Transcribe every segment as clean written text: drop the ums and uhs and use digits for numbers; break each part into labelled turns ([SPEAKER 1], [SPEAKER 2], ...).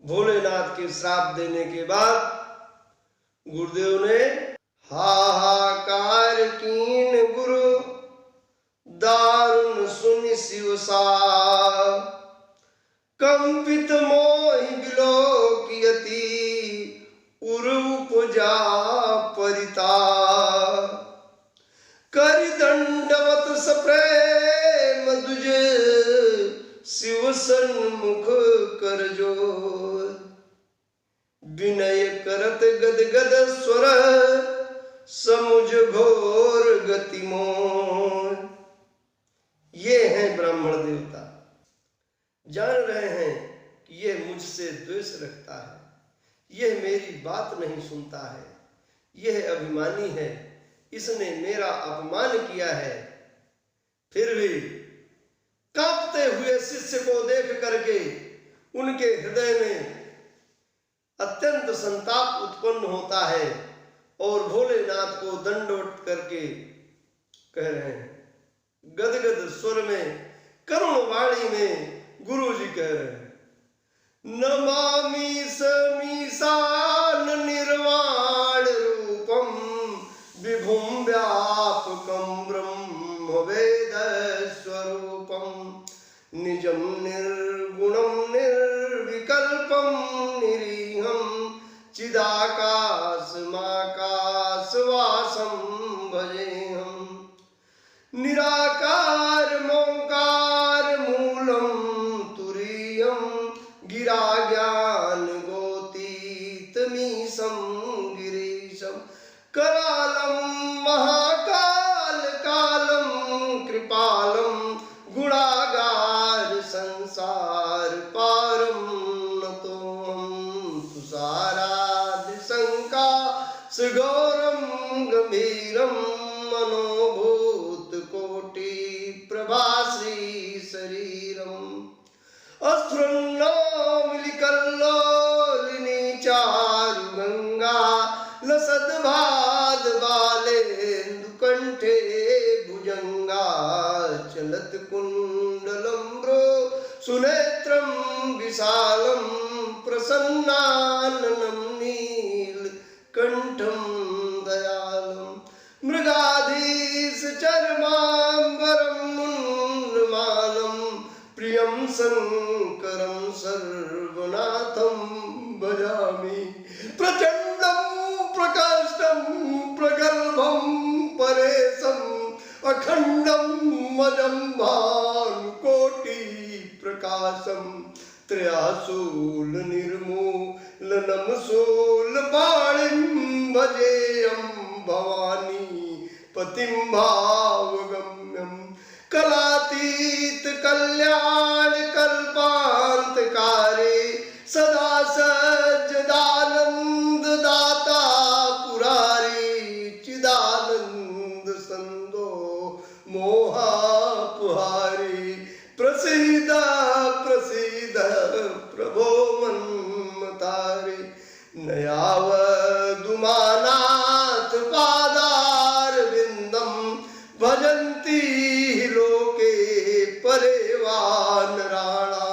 [SPEAKER 1] भोलेनाथ के श्राप देने के बाद गुरुदेव ने हाहाकार कीन गुरु दारुण सुनि शिव सा कंपित मोहि बिलोकियति उरु उपजा परिता करि दंडवत सप्रेम दुजे शिव सन्मुख कर जोर विनय करत गदगद स्वर समुझ घोर गति मोर। ये हैं ब्राह्मण देवता, जान रहे हैं कि ये मुझसे द्वेष रखता है, यह मेरी बात नहीं सुनता है, यह अभिमानी है, इसने मेरा अपमान किया है। फिर भी कांपते हुए शिष्य को देख करके उनके हृदय में अत्यंत संताप उत्पन्न होता है और भोलेनाथ को दंडवत करके कह रहे हैं, गदगद स्वर में करुण वाणी में गुरु जी कह रहे हैं, नमामि समीशान निर्वाण रूपम विभुम व्यापकम ब्रह्म वेद स्वरूपम निजम निर्गुणम निर्विकल्पम निरीहम चिदाकाश माकाश वासम भजेहम निराकार मोंकार मूलम तुरीयम गिरा ज्ञान गोतीतमीशम गिरीशम करालम महाकाल कालम कृपालम गुणागार संसार पारम नतोहम तुषारादि शंका सुगौरम गंभीरम मनोभूत कोटि प्रभाश्री शरीरम अस्फुरन्नमिलिकल्लोलिनी चारु गंगा लसद्भाद बालेन्दुकण्ठे भुजंगा चलत कुंडलम्ब्रो सुनेत्रम विशालम प्रसन्नाननं नीलकण्ठं दयालम मृगाधीश चर्मांबरम मुन्नमानं प्रियं शंकरं सर्वनाथं भजामि प्रचंडं प्रकाष्टं प्रगल्भं परेशं अखंडं मजं भानुकोटि प्रकाशं त्रयाशूल निर्मूलनं शूलपाणिं भजेयं भवानी पतिं भावगम्यं कलातीत कल्याण कल्पांतकारी सदा सज्जदानंद दाता पुरारी चिदानंद संदो मोहापहारी प्रसीद प्रसीद प्रभो मन्मतारी नयावदुमानाथ पादार विंदम भजन्ति लोके परेवानराणा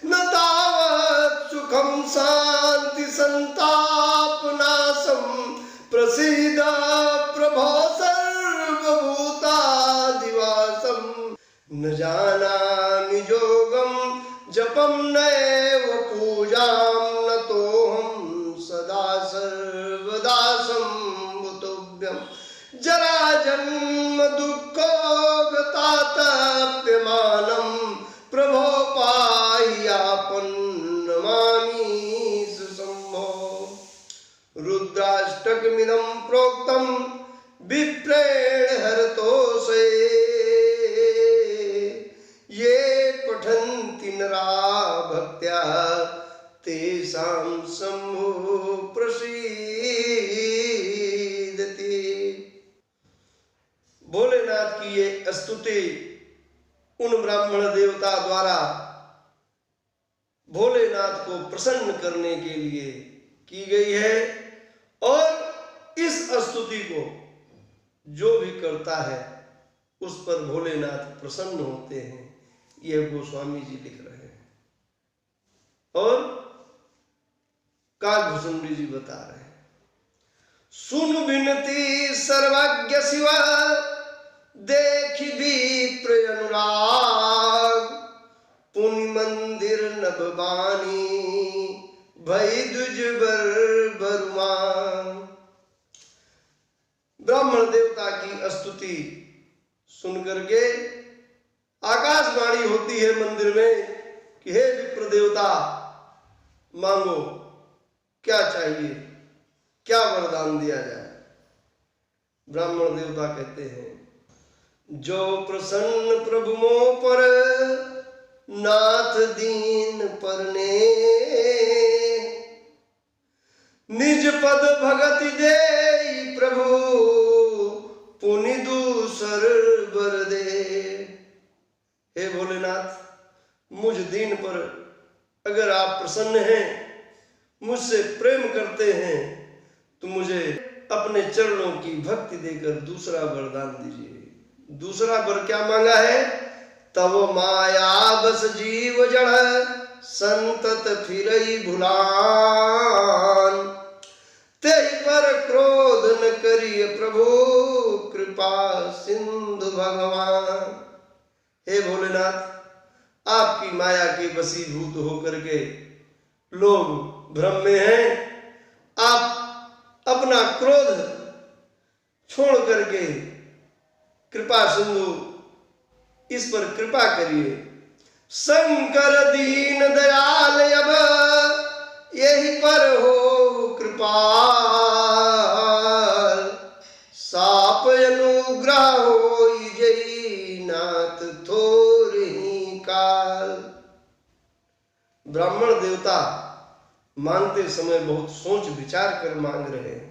[SPEAKER 1] न तावत् सुखं शांति संताप नाशं प्रसीद प्रभो सर्वभूतादिवासं न जानामि योगं जपं नैव पूजां नतोऽहं सदा सर्वदा संभुतव्यं जरा जन्म दुःखो गतातप्यमानं प्रभो पाह्यापन्नमामि सुशम्भो रुद्राष्टकमिदं प्रोक्तं विप्रेण हरतोषे ये पठन्ति नरा भक्त्या तेषां शम्भो प्रसीदति। भोलेनाथ की ये स्तुति उन ब्राह्मण देवता द्वारा भोलेनाथ को प्रसन्न करने के लिए की गई है और इस स्तुति को जो भी करता है उस पर भोलेनाथ प्रसन्न होते हैं, यह गोस्वामी जी लिख रहे हैं। और काकभूषुंडी जी बता रहे हैं। सुन विनती सर्वज्ञ शिवा, देखी विप्र अनुराग, पुनि मंदिर नभवानी, भई द्विज बरुमान। ब्राह्मण देवता की स्तुति सुनकर के आकाशवाणी होती है मंदिर में कि हे विप्र देवता, मांगो क्या चाहिए, क्या वरदान दिया जाए। ब्राह्मण देवता कहते हैं, जो प्रसन्न प्रभु मों पर, नाथ दीन परने, निज पद भगति दे प्रभु, पुनि दूसर बर दे। हे भोलेनाथ, मुझ दीन पर अगर आप प्रसन्न हैं, मुझसे प्रेम करते हैं, तो मुझे अपने चरणों की भक्ति देकर दूसरा वरदान दीजिए। दूसरा वर क्या मांगा है? तब माया बस जीव जड़, संतत फिरई भुलान, तेहि पर क्रोध न करिए प्रभु, कृपा सिंधु भगवान। हे भोलेनाथ, आपकी माया के वशीभूत होकर के लोग भ्रम में हैं। आप अपना क्रोध छोड़ करके कृपा सिंधु इस पर कृपा करिए। शंकर दीन दयाल अब, यही पर हो कृपाल, साप अनुग्रह होई जई, नाथ थोरही काल। ब्राह्मण देवता मांगते समय बहुत सोच विचार कर मांग रहे हैं।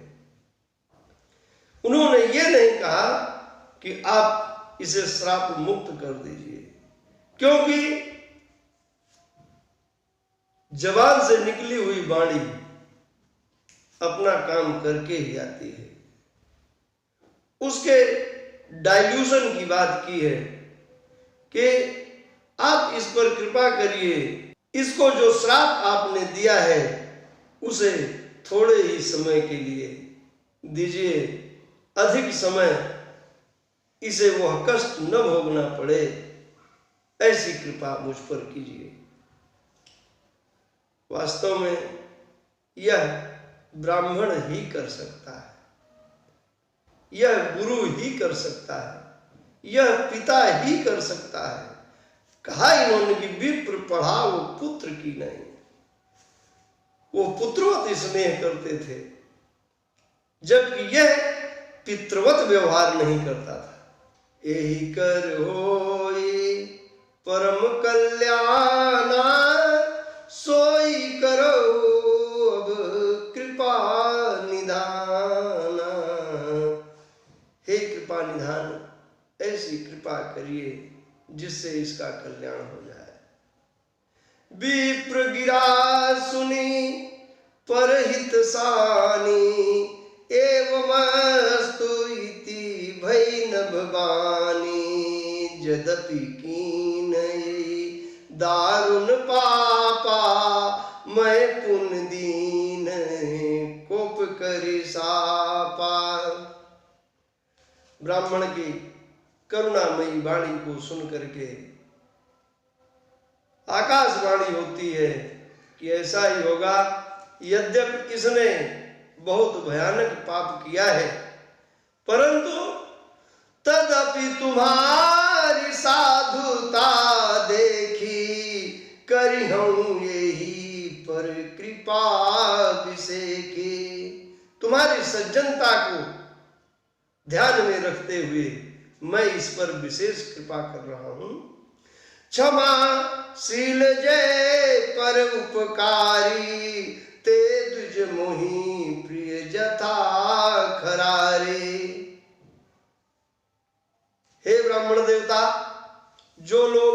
[SPEAKER 1] उन्होंने ये नहीं कहा कि आप इसे श्राप मुक्त कर दीजिए, क्योंकि जबान से निकली हुई वाणी अपना काम करके ही आती है। उसके डाइल्यूशन की बात की है कि आप इस पर कृपा करिए, इसको जो श्राप आपने दिया है उसे थोड़े ही समय के लिए दीजिए, अधिक समय इसे वह कष्ट न भोगना पड़े, ऐसी कृपा मुझ पर कीजिए। वास्तव में यह ब्राह्मण ही कर सकता है, यह गुरु ही कर सकता है, यह पिता ही कर सकता है। कहा इन्होंने कि विप्र पढ़ा वो पुत्र की नहीं, वो पुत्रवत स्नेह करते थे, जबकि यह पितृवत व्यवहार नहीं करता था। यही कर होई परम कल्याणा, सोई करो अब कृपा निधाना। हे कृपा निधान, ऐसी कृपा करिए जिससे इसका कल्याण हो जाए। विप्र गिरा सुनी परहित सानी, एवमस्तु इति भई न भवानी। यद्यपि कीनहि दारुण पापा, मैं पुन दीन कोप करि सापा। ब्राह्मण की करुणामयी वाणी को सुन करके आकाशवाणी होती है कि ऐसा ही होगा। यद्यपि इसने बहुत भयानक पाप किया है, परंतु तदपि तुम्हारी साधुता देखी, करिहूं यही पर कृपा विषेकी। तुम्हारी सज्जनता को ध्यान में रखते हुए मैं इस पर विशेष कृपा कर रहा हूं। क्षमाशील जय पर उपकारी, ते दुज मोहि प्रिय जथा खरारे। हे ब्राह्मण देवता, जो लोग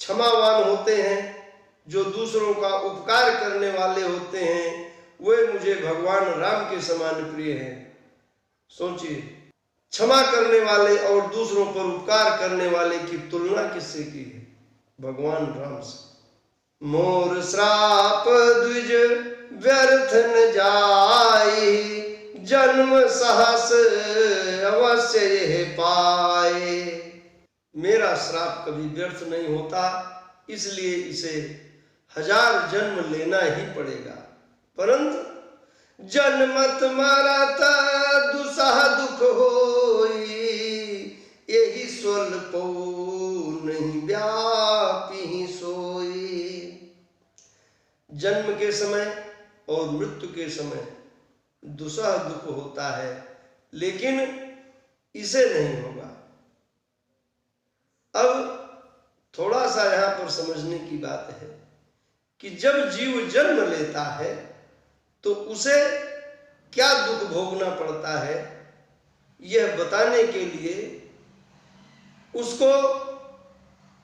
[SPEAKER 1] क्षमावान होते हैं, जो दूसरों का उपकार करने वाले होते हैं, वे मुझे भगवान राम के समान प्रिय हैं। सोचिए, क्षमा करने वाले और दूसरों पर उपकार करने वाले की तुलना किससे की है? भगवान राम से। मोर श्राप द्विज व्यर्थ न जाई, जन्म सहस अवश्य यह पाए। मेरा श्राप कभी व्यर्थ नहीं होता, इसलिए इसे 1000 जन्म लेना ही पड़ेगा। परंतु जन्मत मरत दुसह दुख होई, यही स्वल्पो नहीं व्यापी सोई। जन्म के समय और मृत्यु के समय दुसह दुख होता है, लेकिन इसे नहीं होगा। अब थोड़ा सा यहां पर समझने की बात है कि जब जीव जन्म लेता है तो उसे क्या दुख भोगना पड़ता है, यह बताने के लिए उसको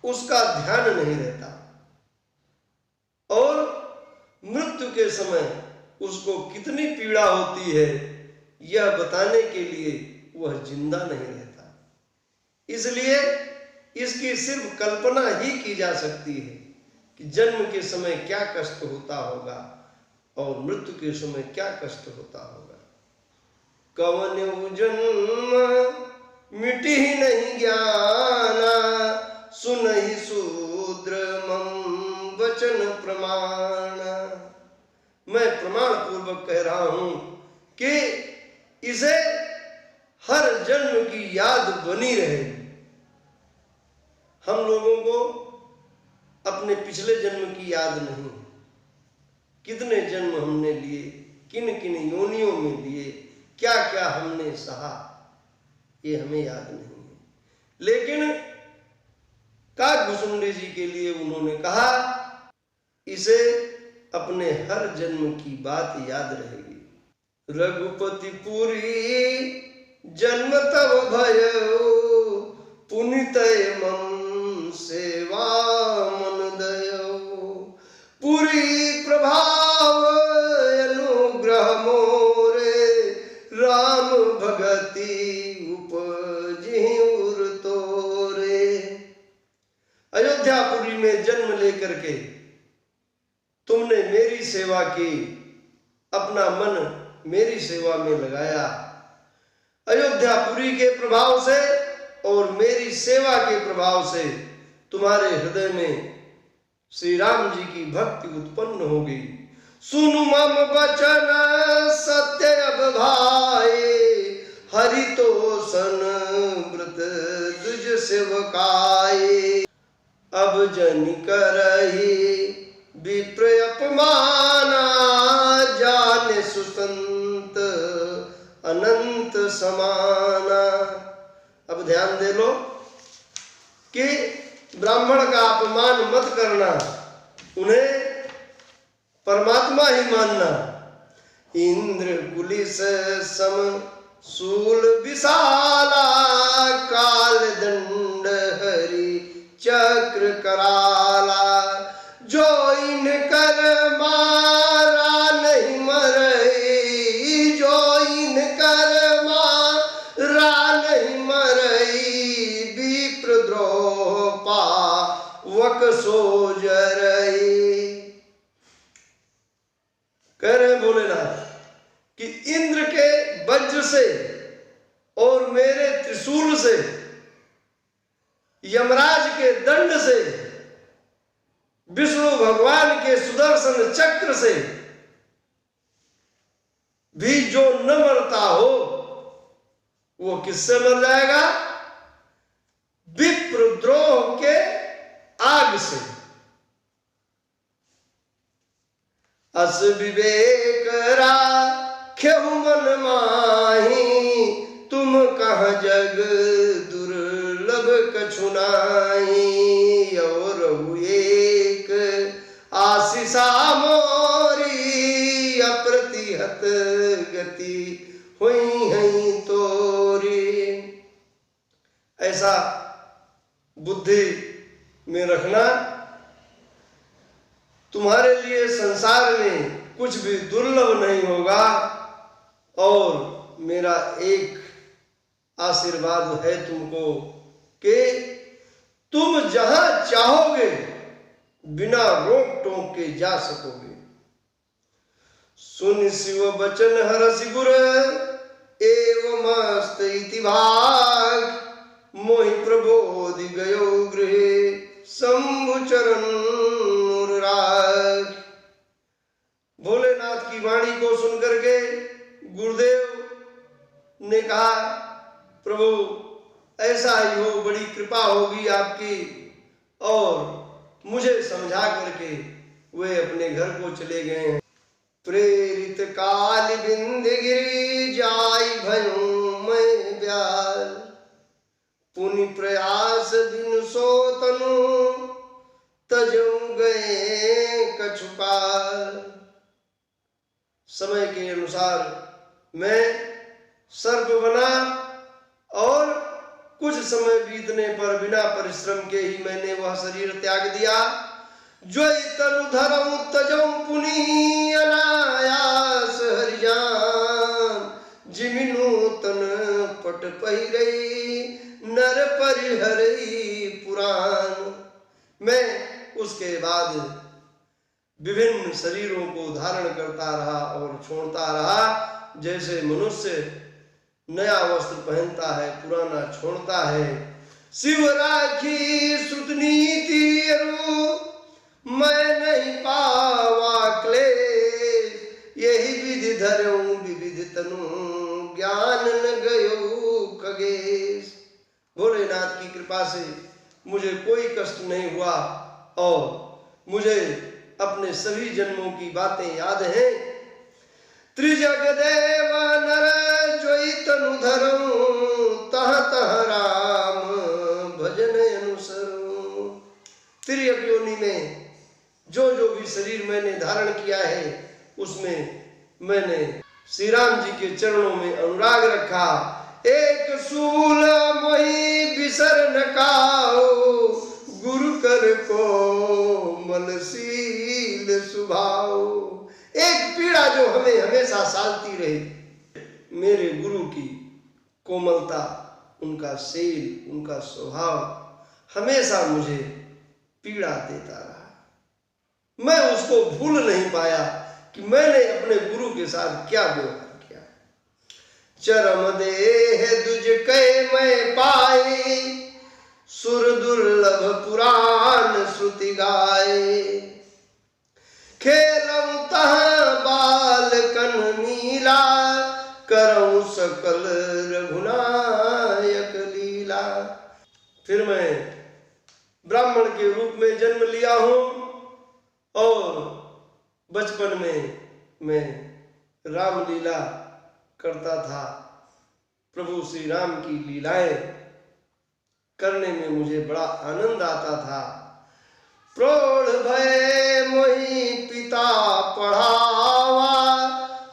[SPEAKER 1] उसका ध्यान नहीं रहता, और मृत्यु के समय उसको कितनी पीड़ा होती है यह बताने के लिए वह जिंदा नहीं रहता। इसलिए इसकी सिर्फ कल्पना ही की जा सकती है कि जन्म के समय क्या कष्ट होता होगा और मृत्यु के समय क्या कष्ट होता होगा। कवन्यु जन्म मिटी ही नहीं ज्ञाना, सुनहि शूद्र मम वचन प्रमाण। मैं प्रमाण पूर्वक कह रहा हूं कि इसे हर जन्म की याद बनी रहेगी। हम लोगों को अपने पिछले जन्म की याद नहीं, कितने जन्म हमने लिए, किन किन योनियों में लिए, क्या क्या हमने सहा, ये हमें याद नहीं है। लेकिन काकभुसुंडी जी के लिए उन्होंने कहा इसे अपने हर जन्म की बात याद रहेगी। रघुपति पुरी जन्म तब भयो, पुनित मम सेवा मन दयो। पुरी प्रभाव अनुग्रह मोरे, राम भगति उपजि उर तोरे। अयोध्यापुरी में जन्म लेकर के तुमने मेरी सेवा की, अपना मन मेरी सेवा में लगाया। अयोध्यापुरी के प्रभाव से और मेरी सेवा के प्रभाव से तुम्हारे हृदय में श्री राम जी की भक्ति उत्पन्न हो गई। सुनु मम वचन सत्य अब भाए, हरि तो सन व्रत दुज सेवकाए। अब जन करहि विप्र अपमाना, जाने सुसंत अनंत समाना। अब ध्यान दे लो कि ब्राह्मण का अपमान मत करना, उन्हें परमात्मा ही मानना। इंद्र कुलिस सम शूल विशाला, काल दंड हरि चक्र कराला। जो इन कर मारा नहीं मरई, जो इन कर मारा नहीं मरई। विप्रद्रोह पावक सोजरई। कह रहे भोलेनाथ कि इंद्र के वज्र से और मेरे त्रिशूल से, यमराज के दंड से, विष्णु भगवान के सुदर्शन चक्र से भी जो न मरता हो वो किससे मर जाएगा? विप्रद्रोह के आग से। अस विवेक राख्यहु मन माही, तुम कहाँ जग दुर्लभ कछु नाहीं। और एक आशीषा मोरी, अप्रतिहत गति हुई हई तोरी। ऐसा बुद्धि में रखना, तुम्हारे लिए संसार में कुछ भी दुर्लभ नहीं होगा। और मेरा एक आशीर्वाद है तुमको कि तुम जहां चाहोगे बिना रोक टोक के जा सकोगे। सुन शिव बचन हरसि गुर एव मस्त इति भाग मोहि प्रबोधि गयो गृहे शंभु चरण राग। भोलेनाथ की वाणी को सुनकर के गुरुदेव ने कहा, प्रभु ऐसा ही हो, बड़ी कृपा होगी आपकी। और मुझे समझा करके वे अपने घर को चले गए हैं। प्रेरित काल बिंदगिरी जाय भयूं मैं ब्याल, पुनि प्रयास बिनु सो तनु तजऊ गए कछुकाल। समय के अनुसार मैं सर्प बना और कुछ समय बीतने पर बिना परिश्रम के ही मैंने वह शरीर त्याग दिया। जो तनु धरऊ तजऊ पुनि अनायास हरिजान, जिमिनु तन पट पहिरई नर परिहरई पुराण। मैं उसके बाद विभिन्न शरीरों को धारण करता रहा और छोड़ता रहा, जैसे मनुष्य नया वस्त्र पहनता है, पुराना छोड़ता है। शिव राखी श्रुत नीति अरु, मैं नहीं पावा क्लेश, यही विधि धरऊं विविध तनु, ज्ञान न गयो खगेश। भोलेनाथ की कृपा से मुझे कोई कष्ट नहीं हुआ और मुझे अपने सभी जन्मों की बातें याद हैं। त्रिजग देव नर जोई तनु धरऊं, तह तह राम भजन अनुसरूं। त्रियग योनि में जो जो भी शरीर मैंने धारण किया है, उसमें मैंने श्री राम जी के चरणों में अनुराग रखा। एक सूल मोहि बिसर न काओ, गुरु कर को मनशील सुभाओ। एक पीड़ा जो हमें हमेशा सालती रहे, मेरे गुरु की कोमलता, उनका शील, उनका स्वभाव हमेशा मुझे पीड़ा देता रहा। मैं उसको भूल नहीं पाया कि मैंने अपने गुरु के साथ क्या व्यवहार किया। चरम देह दुज कै मैं पाए, सुर दुर्लभ पुराण श्रुति गाए। खेलऊं तह बाल कन नीला, करऊं सकल रघुनायक लीला। फिर मैं ब्राह्मण के रूप में जन्म लिया हूं और बचपन में मैं रामलीला करता था। प्रभु श्री राम की लीलाएं करने में मुझे बड़ा आनंद आता था। प्रौढ़ भय मोहि पिता पढ़ावा,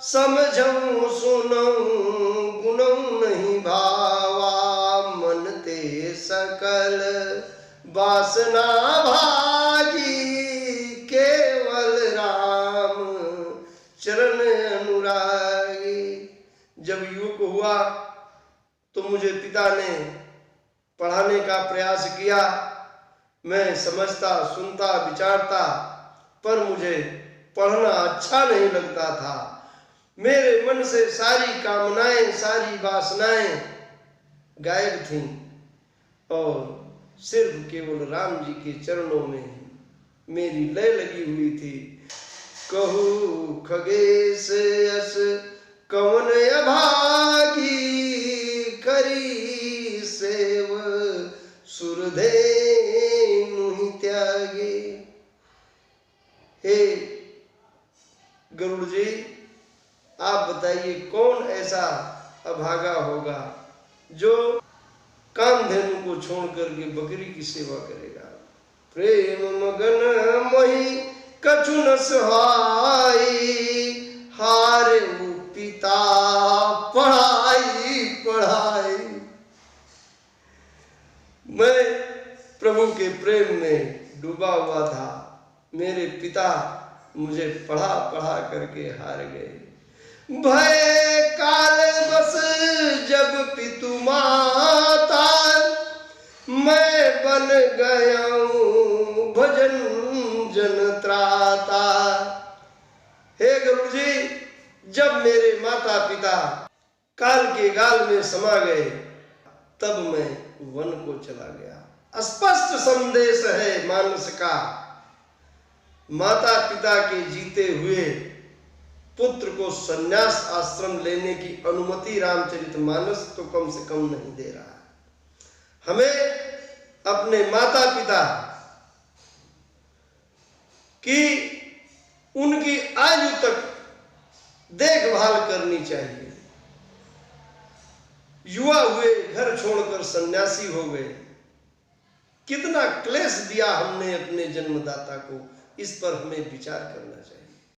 [SPEAKER 1] समझऊं सुनऊं गुनऊं नहीं भावा। मन ते सकल वासना भागी, केवल राम चरण अनुरागी। जब युग हुआ तो मुझे पिता ने पढ़ाने का प्रयास किया। मैं समझता, सुनता, विचारता, पर मुझे पढ़ना अच्छा नहीं लगता था। मेरे मन से सारी कामनाएं, सारी वासनाएं गायब थीं और सिर्फ केवल राम जी के चरणों में मेरी लय लगी हुई थी। कहूँ खगेश यस कवन अभागी, करी सेव सुरधेनु ही त्यागे। हे गरुड़ जी, आप बताइए कौन ऐसा अभागा होगा जो कामधेनु को छोड़ करके बकरी की सेवा करेगा। प्रेम मगन मोहि कछु न सहाई, हारे पिता पढ़ाई पढ़ाई। मैं प्रभु के प्रेम में डूबा हुआ था। मेरे पिता मुझे पढ़ा पढ़ा करके हार गए। भय काल बस जब पितु माता, मैं बन गया हूँ भजन जन त्राता। हे गुरु जी, जब मेरे माता पिता काल के गाल में समा गए, तब मैं वन को चला गया। स्पष्ट संदेश है मानस का, माता पिता के जीते हुए पुत्र को संन्यास आश्रम लेने की अनुमति रामचरितमानस तो कम से कम नहीं दे रहा है। हमें अपने माता पिता की उनकी आयु तक देखभाल करनी चाहिए। युवा हुए, घर छोड़कर सन्यासी हो गए, कितना क्लेश दिया हमने अपने जन्मदाता को, इस पर हमें विचार करना चाहिए।